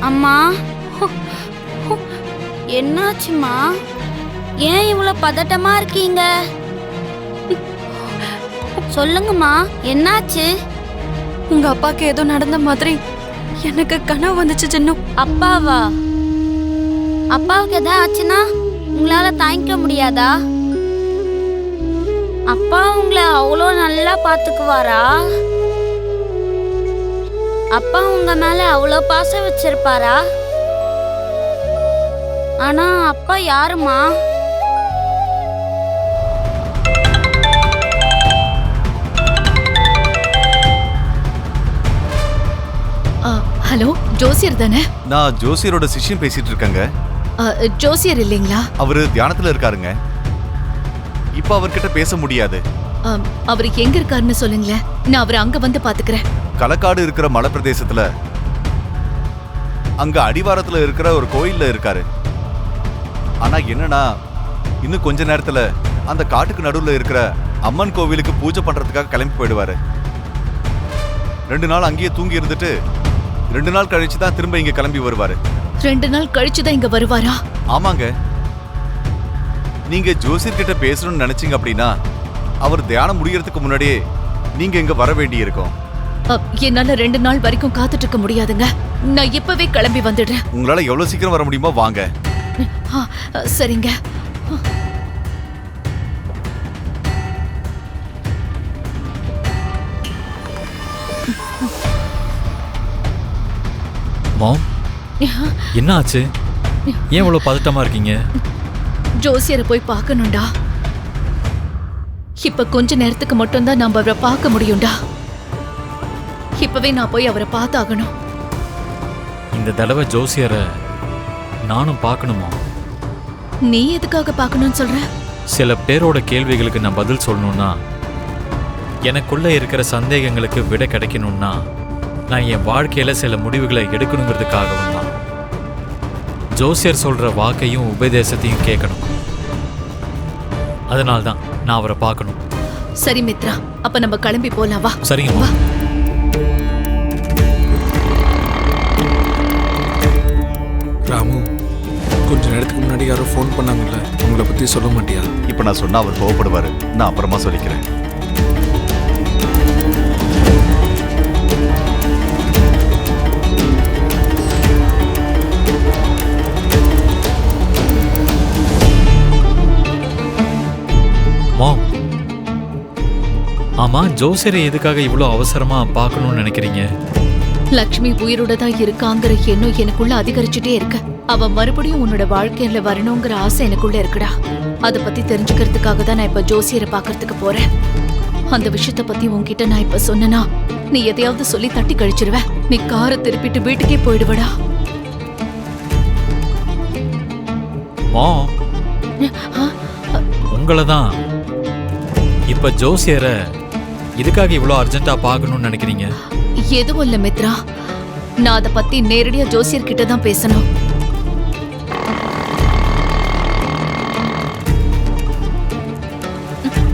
அம்மா, என்னாச்சுமா? ஏன் இவ்வளவு பதட்டமா இருக்கீங்க? சொல்லுங்கம்மா, என்னாச்சு? உங்க அப்பாக்கு ஏதோ நடந்த மாதிரி எனக்கு கனவு வந்துச்சு சின்னு. அப்பாவா? அப்பாவுக்கு எதாவது ஆச்சுன்னா உங்களால தாங்கிக்க முடியாதா? அப்பா உங்களை அவ்வளோ நல்லா பாத்துக்குவாரா? அப்பா உங்க மேல அவ்வளோ பாசம் வச்சிருப்பாரா? ஆனா அப்பா யாருமா? ஹலோ, ஜோசியர் தானே? நான் ஜோசியரோட சிஷ்யன் பேசிட்டு இருக்கேங்க. ஜோசியர் இல்லைங்களா? அவரு தியானத்துல இருக்காருங்க. இப்ப அவர்கிட்ட பேச முடியாது. அவர் எங்க இருக்காருன்னு சொல்லுங்களேன், நான் அவரை அங்க வந்து பாத்துக்கிறேன். களக்காடு இருக்கிற மலை பிரதேசத்துல, அங்க அடிவாரத்துல இருக்கிற ஒரு கோயில்ல இருக்காரு. ஆனா என்னன்னா, இன்னும் கொஞ்ச நேரத்துல அந்த காட்டுக்கு நடுவுல இருக்கிற அம்மன் கோவிலுக்கு பூஜை பண்றதுக்காக கிளம்பி போயிடுவாரு. 2 நாள் அங்கேயே தூங்கி இருந்துட்டு 2 நாள் கழிச்சு தான் திரும்ப இங்க கிளம்பி வருவாரு. 2 நாள் கழிச்சு தான் இங்க வருவாரா? ஆமாங்க. நீங்க ஜோசியர் கிட்ட பேசணும்னு நினைச்சீங்க அப்படின்னா அவர் தியானம் முடியறதுக்கு முன்னாடியே நீங்க இங்க வர வேண்டி இருக்கும். என்னால 2 நாள் வரைக்கும் காத்துட்டு இருக்க முடியாதுங்க. நான் இப்பவே கிளம்பி வந்துடுறேன். உங்களால எவ்வளவு சீக்கிரம் வர முடியுமோ வாங்க. சரிங்க. மாம், என்ன ஆச்சு? ஏன் இவ்வளவு பதட்டமா இருக்கீங்க? ஜோசியரை போய் பார்க்கணும்டா. இப்ப கொஞ்ச நேரத்துக்கு மட்டும்தான் நாம அவரை பார்க்க முடியும்டா. இப்பவே நான் போய் அவரை பார்த்தாகணும். இந்த தடவை ஜோசியரை நானும் பார்க்கணுமா? நீ எதுக்காக பார்க்கணும்னு சொல்ற? சில பேரோட கேள்விகளுக்கு நான் பதில் சொல்லணும்னா, எனக்குள்ள இருக்கிற சந்தேகங்களுக்கு விடை கிடைக்கணும்னா, நான் என் வாழ்க்கையில சில முடிவுகளை எடுக்கணுங்கிறதுக்காகவும் தான். ஜோசியர் சொல்ற வாக்கையும் உபதேசத்தையும் கேட்கணும். அதனால்தான் நான் அவரை பார்க்கணும். சரி மித்ரா, அப்ப நம்ம கிளம்பி போலாம். வா. சரிங்கம்மா. ராமு, கொஞ்ச நேரத்துக்கு முன்னாடி யாரோ ஃபோன் பண்ணாங்கல்ல, உங்களை பத்தி சொல்ல மாட்டியா? இப்ப நான் சொன்னா அவர் கோவப்படுவாரு. நான் அப்புறமா சொல்லிக்கிறேன். மாம், ஆமா, ஜோசியரை எதுக்காக இவ்வளோ அவசரமா பார்க்கணும்னு நினைக்கிறீங்க? லக்ஷ்மி உயிரோட தான் இருக்காங்கிற எண்ணம் எனக்குள்ள அதிகரிச்சுட்டே இருக்கு. அவ மறுபடியும் உன்னோட வாழ்க்கையில வரணுங்கிற ஆசை எனக்குள்ள இருக்குடா. அதை பத்தி தெரிஞ்சுக்கிறதுக்காக தான் நான் இப்ப ஜோசியரை பாக்குறதுக்கு போறேன். அந்த விஷயத்த பத்தி உன்கிட்ட நான் இப்ப சொன்னனா நீ எதையாவது சொல்லி தட்டி கழிச்சிருவ. நீ காரை திருப்பிட்டு வீட்டுக்கே போயிடுவடா. மாம், உங்களை தான். இப்ப ஜோசியரை இதுக்காக இவ்வளோ அர்ஜென்ட்டா பார்க்கணும்னு நினைக்கிறீங்க? எதுவும் இல்ல மித்ரா, நான் அதை பத்தி நேரடியா ஜோசியர் கிட்ட தான் பேசணும்.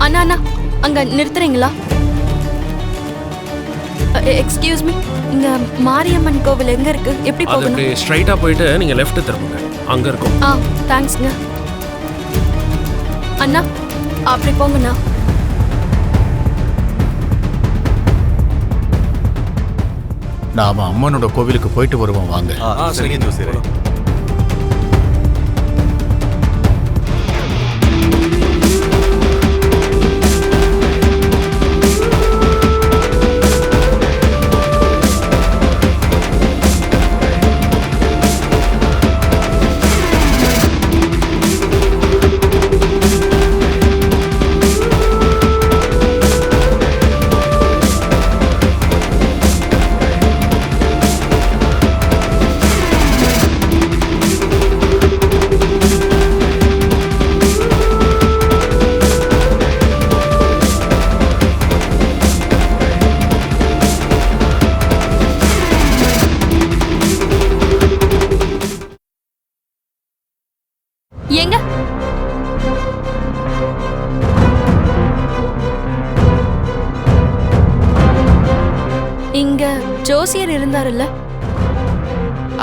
அண்ணா அண்ணா, அங்க நிறுத்துறீங்களா? எக்ஸ்கியூஸ் மீ, இங்க மாரியம்மன் கோவில் எங்க இருக்கு? எப்படி போகணும்? அப்படியே ஸ்ட்ரைட்டா போயிட்டு நீங்க லெஃப்ட் திரும்புங்க, அங்க இருக்கும். தேங்க்ஸ்ங்க அண்ணா. அப்படி போங்கண்ணா. நாம அம்மனோட கோவிலுக்கு போயிட்டு வருவோம், வாங்க. சரிங்க ஜோசியரே.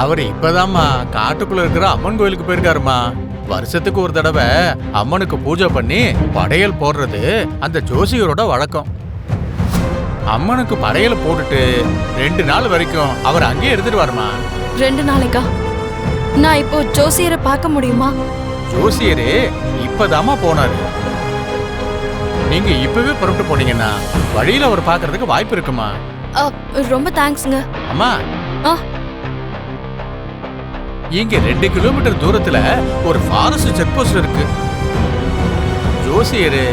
அவர் இப்பதாம்மா காட்டுக்குள்ள இருக்கிற அம்மன் கோயிலுக்கு போயிருக்காருமா. வருஷத்துக்கு ஒரு தடவை அம்மனுக்கு பூஜை பண்ணி படையல் போடுறது அந்த ஜோசியரோட வழக்கம். அம்மனுக்கு படையல் போட்டுட்டு 2 நாள் வரைக்கும் அவர் அங்கேயே இருந்துருவாருமா. 2 நாளைக்கா? நான் இப்போ ஜோசியரை பார்க்க முடியுமா? ஜோசியரே இப்பதாம்மா போனாரு. நீங்க இப்பவே புறப்பட்டு போனீங்கன்னா வழியில அவர் பார்க்கறதுக்கு வாய்ப்பு இருக்குமா? ரொம்ப தேங்க்ஸ்ங்க. அம்மா, ஆ. இங்க 2 கிலோமீட்டர் தூரத்துல ஒரு ஃபாரஸ்ட் செக் போஸ்ட் இருக்கு. ஜோசியரு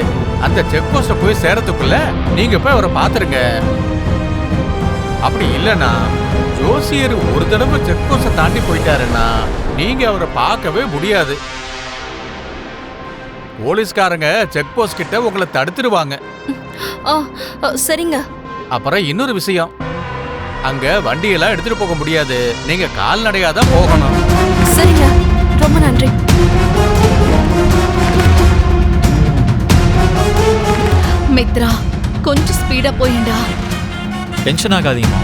அந்த செக் போஸ்ட போய் சேரத்துக்குள்ள நீங்க போய் அவரை பாத்துருங்க. அப்படி இல்லைன்னா ஜோசியர் ஒரு தடவை செக் போஸ்ட தாண்டி போயிட்டாருன்னா நீங்க அவரை பார்க்கவே முடியாது. போலீஸ்காரங்க செக் போஸ்ட் கிட்ட உங்களை தடுத்துருவாங்க. சரிங்க. அப்புறம் இன்னொரு விஷயம், அங்க வண்டியெல்லாம் எடுத்துட்டு போக முடியாது. நீங்க கால்நடையா தான் போகணும். சரிங்க, ரொம்ப நன்றி. மித்ரா, கொஞ்சம் ஸ்பீடா போயிண்டா. டென்ஷன் ஆகாதீங்கம்மா,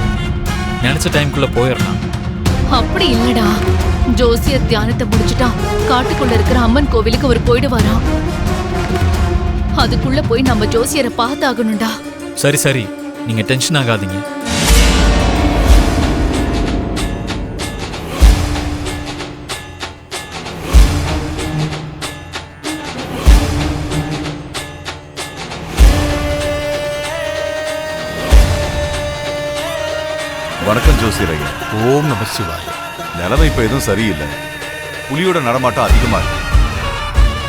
நினைச்ச டைம்குள்ள போயிடலாம். அப்படி இல்லடா, ஜோசியர் தியானத்தை முடிச்சுட்டா காட்டுக்குள்ள இருக்கிற அம்மன் கோவிலுக்கு அவர் போயிடுவாராம். அதுக்குள்ள போய் நம்ம ஜோசியரை பார்த்தாகணும்டா. சரி சரி, நீங்க டென்ஷன் ஆகாதீங்க. வணக்கம் ஜோசியரையா. ஓம் நம சிவாய. நிலைமை இப்ப எதுவும் சரியில்லை. புலியோட நடமாட்டம் அதிகமா இருக்கு.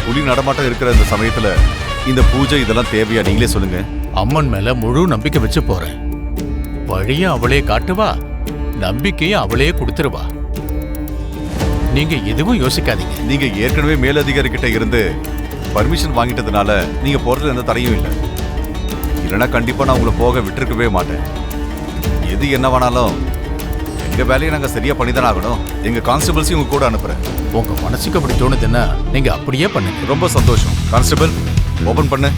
புலி நடமாட்டம் இருக்கிற இந்த சமயத்துல இந்த பூஜை இதெல்லாம் தேவையா? நீங்களே சொல்லுங்க. அம்மன் மேல முழு நம்பிக்கை வச்சு போறேன். வழியும் அவளே காட்டுவா, நம்பிக்கையும் அவளே கொடுத்துருவா. நீங்க எதுவும் யோசிக்காதீங்க. நீங்க ஏற்கனவே மேலதிகாரி கிட்ட இருந்து பர்மிஷன் வாங்கிட்டதுனால நீங்க போறதுல எந்த தடையும் இல்லை. இல்லைன்னா கண்டிப்பா நான் உங்களை போக விட்டுருக்கவே மாட்டேன். எது என்னவானாலும் எங்க வேலையை நாங்க சரியா பண்ணிதானே ஆகணும். எங்க கான்ஸ்டபிள்ஸையும் உங்க கூட அனுப்புறேன். உங்க மனசுக்கு அப்படி தோணுதுன்னா நீங்க அப்படியே பண்ணுங்க. ரொம்ப சந்தோஷம். கான்ஸ்டபிள், ஓபன் பண்ணு.